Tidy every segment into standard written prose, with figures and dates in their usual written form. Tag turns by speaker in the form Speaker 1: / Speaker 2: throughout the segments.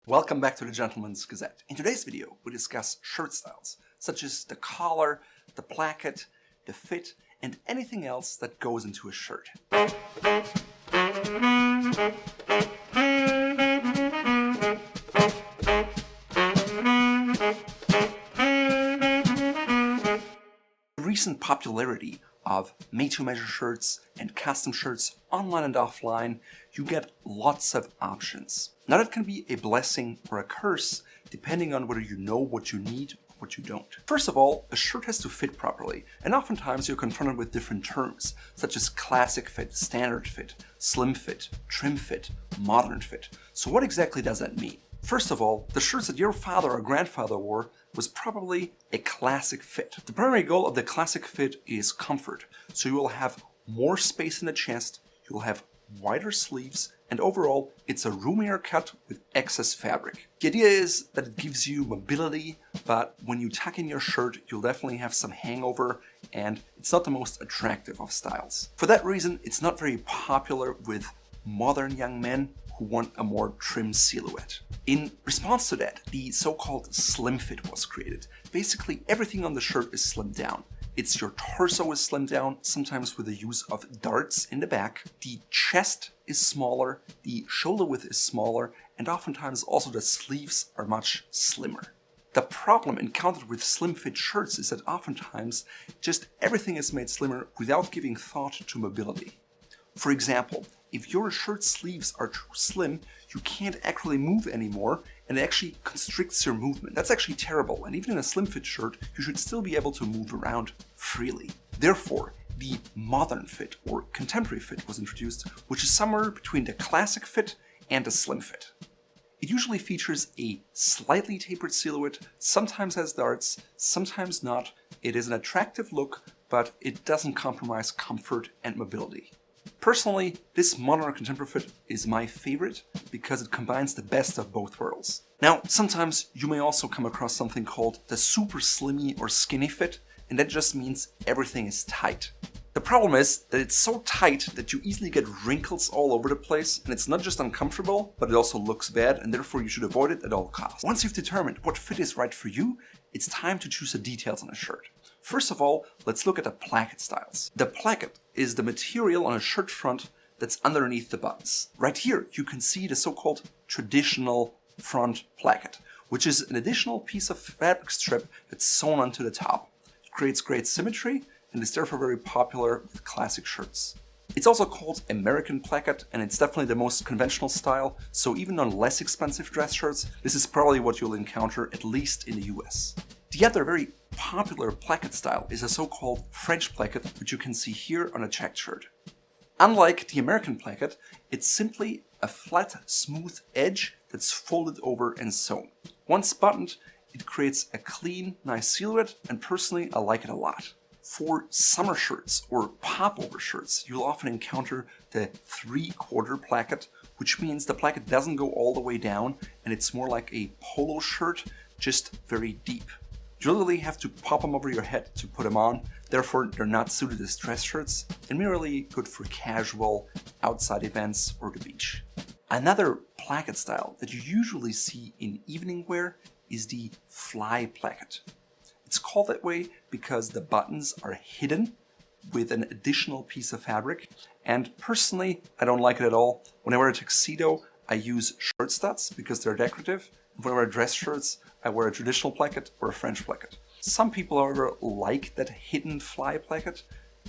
Speaker 1: Welcome back to the Gentleman's Gazette. In today's video, we discuss shirt styles, such as the collar, the placket, the fit, and anything else that goes into a shirt. The recent popularity of made-to-measure shirts and custom shirts online and offline, you get lots of options. Now that can be a blessing or a curse depending on whether you know what you need or what you don't. First of all, a shirt has to fit properly, and oftentimes you're confronted with different terms such as classic fit, standard fit, slim fit, trim fit, modern fit. So what exactly does that mean? First of all, the shirts that your father or grandfather wore was probably a classic fit. The primary goal of the classic fit is comfort, so you will have more space in the chest, you will have wider sleeves, and overall it's a roomier cut with excess fabric. The idea is that it gives you mobility, but when you tuck in your shirt you'll definitely have some hangover, and it's not the most attractive of styles. For that reason, it's not very popular with modern young men who want a more trim silhouette. In response to that, the so-called slim fit was created. Basically, everything on the shirt is slimmed down. Your torso is slimmed down, sometimes with the use of darts in the back. The chest is smaller, the shoulder width is smaller, and oftentimes also the sleeves are much slimmer. The problem encountered with slim fit shirts is that oftentimes just everything is made slimmer without giving thought to mobility. For example, if your shirt sleeves are too slim, you can't actually move anymore, and it actually constricts your movement. That's actually terrible, and even in a slim fit shirt, you should still be able to move around freely. Therefore, the modern fit or contemporary fit was introduced, which is somewhere between the classic fit and the slim fit. It usually features a slightly tapered silhouette, sometimes has darts, sometimes not. It is an attractive look, but it doesn't compromise comfort and mobility. Personally, this modern contemporary fit is my favorite because it combines the best of both worlds. Now, sometimes you may also come across something called the super slimmy or skinny fit, and that just means everything is tight. The problem is that it's so tight that you easily get wrinkles all over the place, and it's not just uncomfortable, but it also looks bad, and therefore you should avoid it at all costs. Once you've determined what fit is right for you, it's time to choose the details on a shirt. First of all, let's look at the placket styles. The placket is the material on a shirt front that's underneath the buttons. Right here, you can see the so-called traditional front placket, which is an additional piece of fabric strip that's sewn onto the top. It creates great symmetry and is therefore very popular with classic shirts. It's also called American placket, and it's definitely the most conventional style, so even on less expensive dress shirts, this is probably what you'll encounter, at least in the US. The other very popular placket style is a so-called French placket, which you can see here on a checked shirt. Unlike the American placket, it's simply a flat, smooth edge that's folded over and sewn. Once buttoned, it creates a clean, nice silhouette, and personally, I like it a lot. For summer shirts or popover shirts, you'll often encounter the 3/4 placket, which means the placket doesn't go all the way down, and it's more like a polo shirt, just very deep. You literally have to pop them over your head to put them on, therefore they're not suited as dress shirts and merely good for casual outside events or the beach. Another placket style that you usually see in evening wear is the fly placket. It's called that way because the buttons are hidden with an additional piece of fabric, and personally I don't like it at all. When I wear a tuxedo, I use shirt studs because they're decorative. When I wear dress shirts, I wear a traditional placket or a French placket. Some people, however, like that hidden fly placket.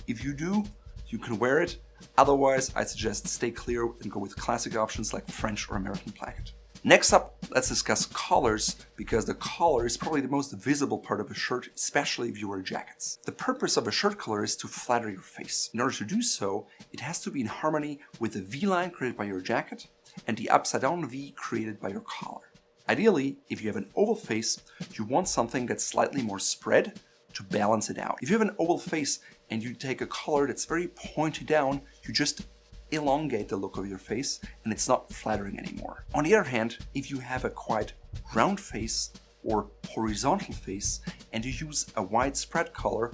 Speaker 1: If you do, you can wear it. Otherwise, I suggest stay clear and go with classic options like French or American placket. Next up, let's discuss collars, because the collar is probably the most visible part of a shirt, especially if you wear jackets. The purpose of a shirt collar is to flatter your face. In order to do so, it has to be in harmony with the V-line created by your jacket and the upside-down V created by your collar. Ideally, if you have an oval face, you want something that's slightly more spread to balance it out. If you have an oval face and you take a collar that's very pointed down, you just elongate the look of your face and it's not flattering anymore. On the other hand, if you have a quite round face or horizontal face and you use a wide spread collar,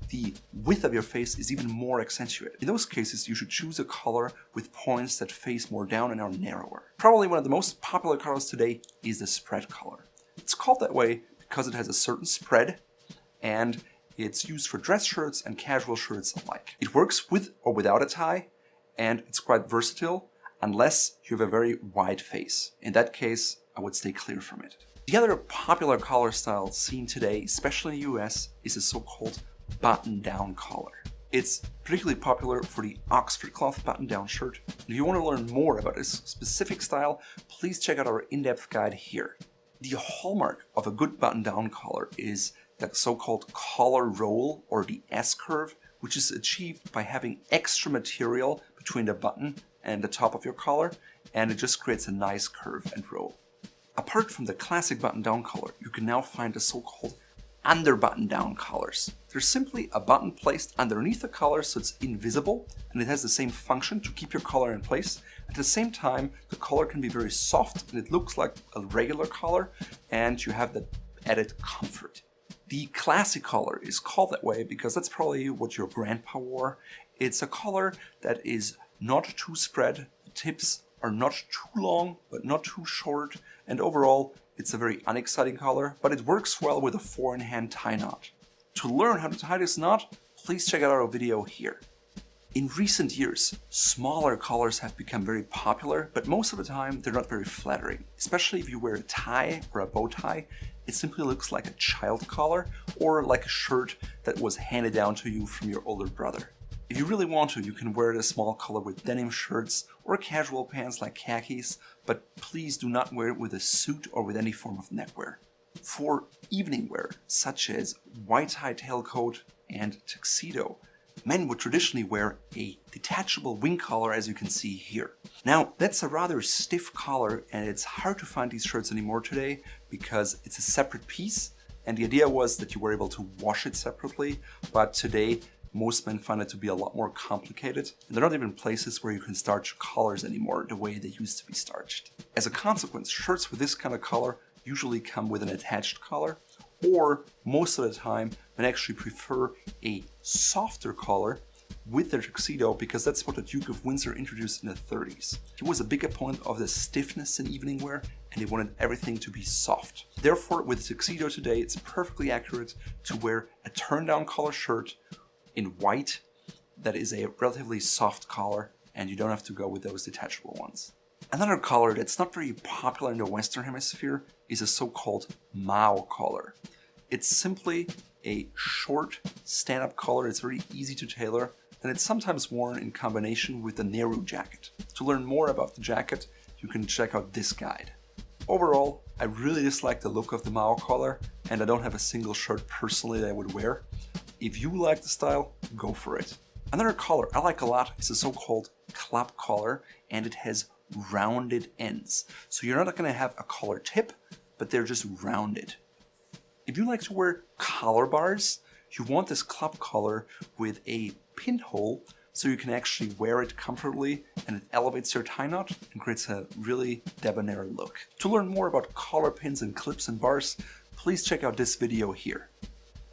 Speaker 1: the width of your face is even more accentuated. In those cases, you should choose a color with points that face more down and are narrower. Probably one of the most popular colors today is the spread color. It's called that way because it has a certain spread, and it's used for dress shirts and casual shirts alike. It works with or without a tie, and it's quite versatile unless you have a very wide face. In that case, I would stay clear from it. The other popular collar style seen today, especially in the US, is a so-called button-down collar. It's particularly popular for the Oxford cloth button-down shirt. If you want to learn more about this specific style, please check out our in-depth guide here. The hallmark of a good button-down collar is the so-called collar roll, or the S-curve, which is achieved by having extra material between the button and the top of your collar, and it just creates a nice curve and roll. Apart from the classic button-down collar, you can now find the so-called under button-down collars. There's simply a button placed underneath the collar so it's invisible, and it has the same function to keep your collar in place. At the same time, the collar can be very soft and it looks like a regular collar, and you have the added comfort. The classic collar is called that way because that's probably what your grandpa wore. It's a collar that is not too spread, the tips are not too long but not too short, and overall it's a very unexciting collar, but it works well with a 4-in-hand tie knot. To learn how to tie this knot, please check out our video here. In recent years, smaller collars have become very popular, but most of the time they're not very flattering. Especially if you wear a tie or a bow tie, it simply looks like a child collar or like a shirt that was handed down to you from your older brother. If you really want to, you can wear this small collar with denim shirts or casual pants like khakis, but please do not wear it with a suit or with any form of neckwear. For evening wear, such as white tie tailcoat and tuxedo, men would traditionally wear a detachable wing collar, as you can see here. Now, that's a rather stiff collar, and it's hard to find these shirts anymore today because it's a separate piece, and the idea was that you were able to wash it separately, but today most men find it to be a lot more complicated, and there are not even places where you can starch collars anymore the way they used to be starched. As a consequence, shirts with this kind of collar usually come with an attached collar, or most of the time men actually prefer a softer collar with their tuxedo because that's what the Duke of Windsor introduced in the 30s. He was a big opponent of the stiffness in evening wear, and he wanted everything to be soft. Therefore, with the tuxedo today, it's perfectly accurate to wear a turn-down collar shirt in white that is a relatively soft collar, and you don't have to go with those detachable ones. Another collar that's not very popular in the Western Hemisphere is a so-called Mao collar. It's simply a short stand-up collar. It's very easy to tailor, and it's sometimes worn in combination with the Nehru jacket. To learn more about the jacket, you can check out this guide. Overall, I really dislike the look of the Mao collar, and I don't have a single shirt personally that I would wear. If you like the style, go for it. Another collar I like a lot is a so-called club collar, and it has rounded ends. So you're not going to have a collar tip, but they're just rounded. If you like to wear collar bars, you want this club collar with a pinhole so you can actually wear it comfortably, and it elevates your tie knot and creates a really debonair look. To learn more about collar pins and clips and bars, please check out this video here.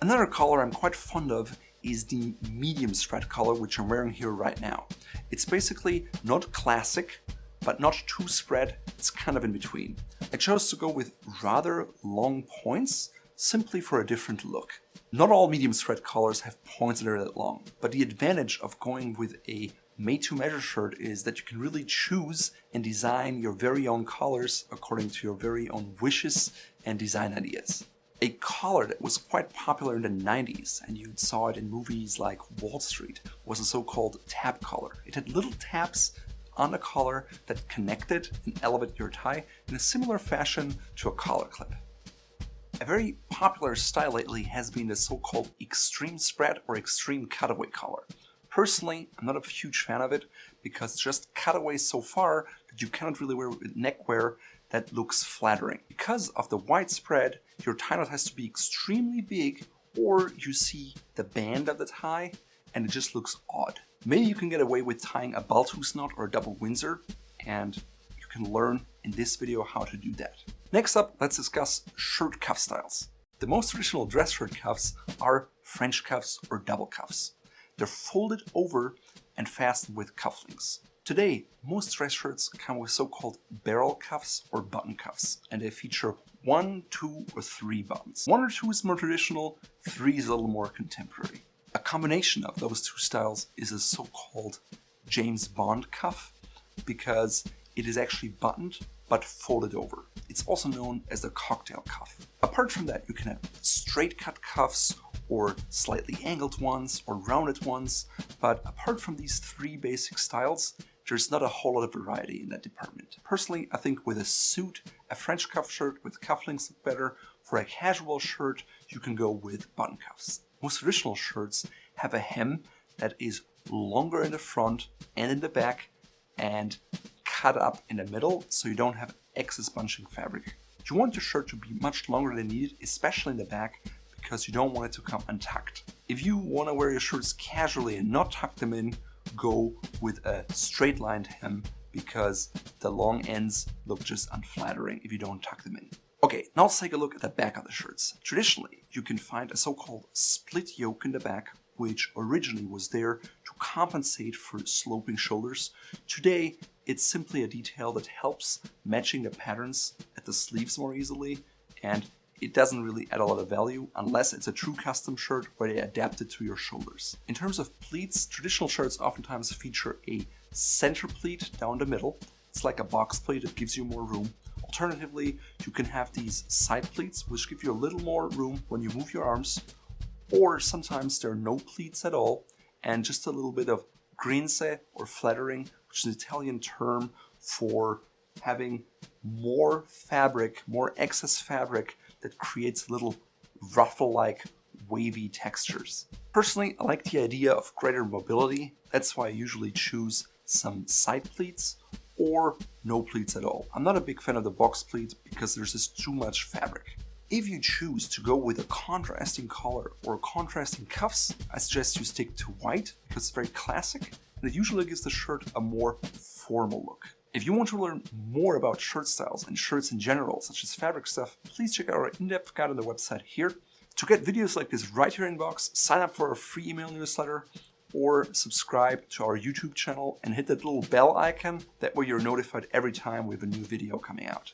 Speaker 1: Another collar I'm quite fond of is the medium spread collar, which I'm wearing here right now. It's basically not classic, but not too spread, it's kind of in between. I chose to go with rather long points, simply for a different look. Not all medium spread collars have points that are that long, but the advantage of going with a made-to-measure shirt is that you can really choose and design your very own collars according to your very own wishes and design ideas. A collar that was quite popular in the 90s, and you saw it in movies like Wall Street, was a so-called tab collar. It had little tabs on the collar that connected and elevated your tie in a similar fashion to a collar clip. A very popular style lately has been the so-called extreme spread or extreme cutaway collar. Personally, I'm not a huge fan of it because it's just cutaway so far that you cannot really wear with neckwear that looks flattering. Because of the wide spread, your tie knot has to be extremely big, or you see the band of the tie and it just looks odd. Maybe you can get away with tying a Baltus knot or a double Windsor, and you can learn in this video how to do that. Next up, let's discuss shirt cuff styles. The most traditional dress shirt cuffs are French cuffs, or double cuffs. They're folded over and fastened with cufflinks. Today, most dress shirts come with so-called barrel cuffs or button cuffs, and they feature 1, 2, or 3 buttons. 1 or 2 is more traditional, 3 is a little more contemporary. A combination of those two styles is a so-called James Bond cuff, because it is actually buttoned but folded over. It's also known as the cocktail cuff. Apart from that, you can have straight cut cuffs or slightly angled ones or rounded ones, but apart from these 3 basic styles, there's not a whole lot of variety in that department. Personally, I think with a suit, a French cuff shirt with cufflinks look better. For a casual shirt, you can go with button cuffs. Most traditional shirts have a hem that is longer in the front and in the back and cut up in the middle, so you don't have excess bunching fabric. You want your shirt to be much longer than needed, especially in the back, because you don't want it to come untucked. If you want to wear your shirts casually and not tuck them in, go with a straight lined hem, because the long ends look just unflattering if you don't tuck them in. Okay, now let's take a look at the back of the shirts. Traditionally, you can find a so-called split yoke in the back, which originally was there to compensate for sloping shoulders. Today, it's simply a detail that helps matching the patterns at the sleeves more easily, and it doesn't really add a lot of value unless it's a true custom shirt where they adapt it to your shoulders. In terms of pleats, traditional shirts oftentimes feature a center pleat down the middle. It's like a box pleat that gives you more room. Alternatively, you can have these side pleats, which give you a little more room when you move your arms, or sometimes there are no pleats at all, and just a little bit of grinse or flattering, which is an Italian term for having more fabric, more excess fabric that creates little ruffle-like wavy textures. Personally, I like the idea of greater mobility. That's why I usually choose some side pleats or no pleats at all. I'm not a big fan of the box pleat because there's just too much fabric. If you choose to go with a contrasting collar or contrasting cuffs, I suggest you stick to white because it's very classic and it usually gives the shirt a more formal look. If you want to learn more about shirt styles and shirts in general, such as fabric stuff, please check out our in-depth guide on the website here. To get videos like this right here in inbox, sign up for our free email newsletter or subscribe to our YouTube channel and hit that little bell icon. That way you're notified every time we have a new video coming out.